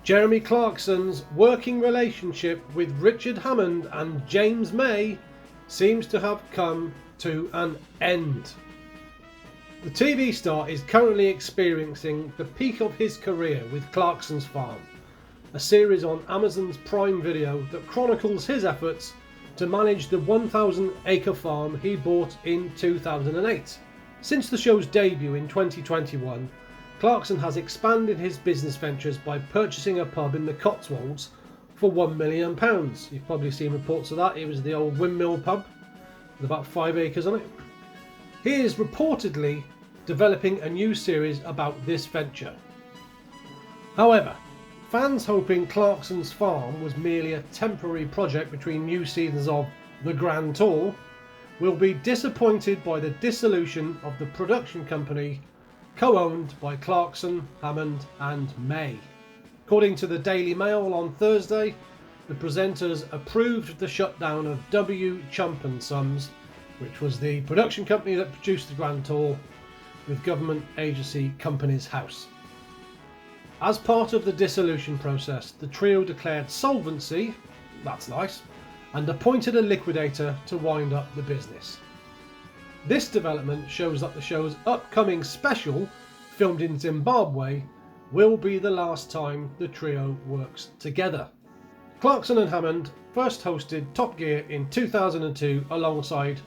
Jeremy Clarkson's working relationship with Richard Hammond and James May seems to have come to an end. The TV star is currently experiencing the peak of his career with Clarksons Farm, a series on Amazon's Prime Video that chronicles his efforts to manage the 1,000-acre farm he bought in 2008. Since the show's debut in 2021, Clarkson has expanded his business ventures by purchasing a pub in the Cotswolds for £1 million. You've probably seen reports of that. It was the old windmill pub with about 5 acres on it. He is reportedly developing a new series about this venture. However, fans hoping Clarksons Farm was merely a temporary project between new seasons of the Grand Tour will be disappointed by the dissolution of the production company co-owned by Clarkson, Hammond and May. According to the Daily Mail on Thursday, the presenters approved the shutdown of Chump Sons, which was the production company that produced the Grand Tour with government agency Companies House. As part of the dissolution process, the trio declared solvency, that's nice, and appointed a liquidator to wind up the business. This development shows that the show's upcoming special, filmed in Zimbabwe, will be the last time the trio works together. Clarkson and Hammond first hosted Top Gear in 2002 alongside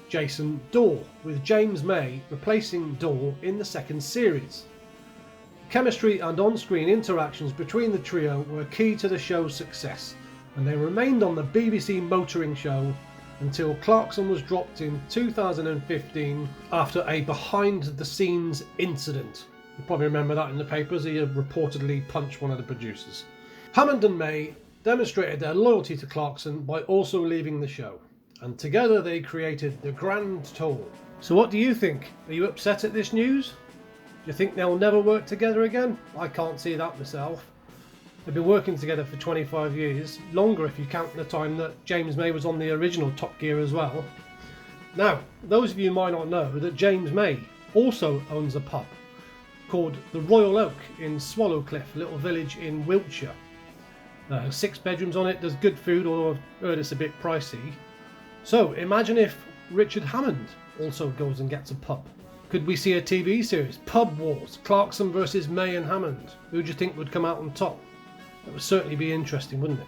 Jason Dorr, with James May replacing Dorr in the second series. Chemistry and on-screen interactions between the trio were key to the show's success, and they remained on the BBC motoring show until Clarkson was dropped in 2015 after a behind-the-scenes incident. You probably remember that in the papers. He had reportedly punched one of the producers. Hammond and May demonstrated their loyalty to Clarkson by also leaving the show, and together they created the Grand Tour. So what do you think? Are you upset at this news? Do you think they'll never work together again? I can't see that myself. They've been working together for 25 years, longer if you count the time that James May was on the original Top Gear as well. Now, those of you might not know that James May also owns a pub called the Royal Oak in Swallowcliffe, a little village in Wiltshire. 6 bedrooms on it, there's good food, although I've heard it's a bit pricey. So imagine if Richard Hammond also goes and gets a pub. Could we see a TV series? Pub Wars, Clarkson versus May and Hammond. Who do you think would come out on top? That would certainly be interesting, wouldn't it?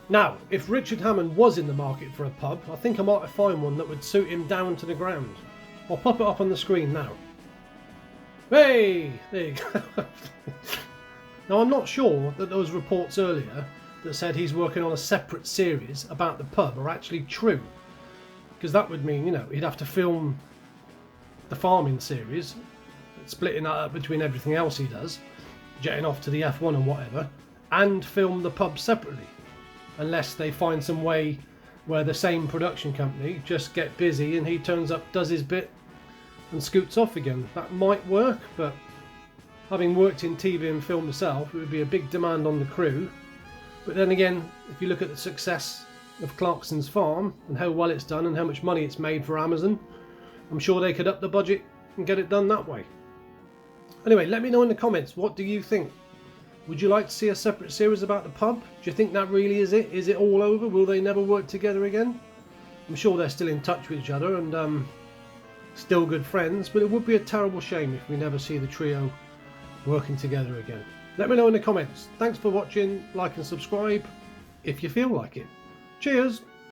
Now, if Richard Hammond was in the market for a pub, I think I might find one that would suit him down to the ground. I'll pop it up on the screen now. Hey! There you go. Now, I'm not sure that those reports earlier that said he's working on a separate series about the pub are actually true. Because that would mean, he'd have to film the farming series, splitting that up between everything else he does, jetting off to the F1 and whatever, and film the pub separately. Unless they find some way where the same production company just get busy and he turns up, does his bit and scoots off again. That might work, but having worked in TV and film myself, it would be a big demand on the crew. But then again, if you look at the success of Clarksons Farm and how well it's done and how much money it's made for Amazon, I'm sure they could up the budget and get it done that way. Anyway, let me know in the comments, what do you think? Would you like to see a separate series about the pub? Do you think that really is it? Is it all over? Will they never work together again? I'm sure they're still in touch with each other and still good friends, but it would be a terrible shame if we never see the trio working together again. Let me know in the comments. Thanks for watching, like and subscribe if you feel like it. Cheers!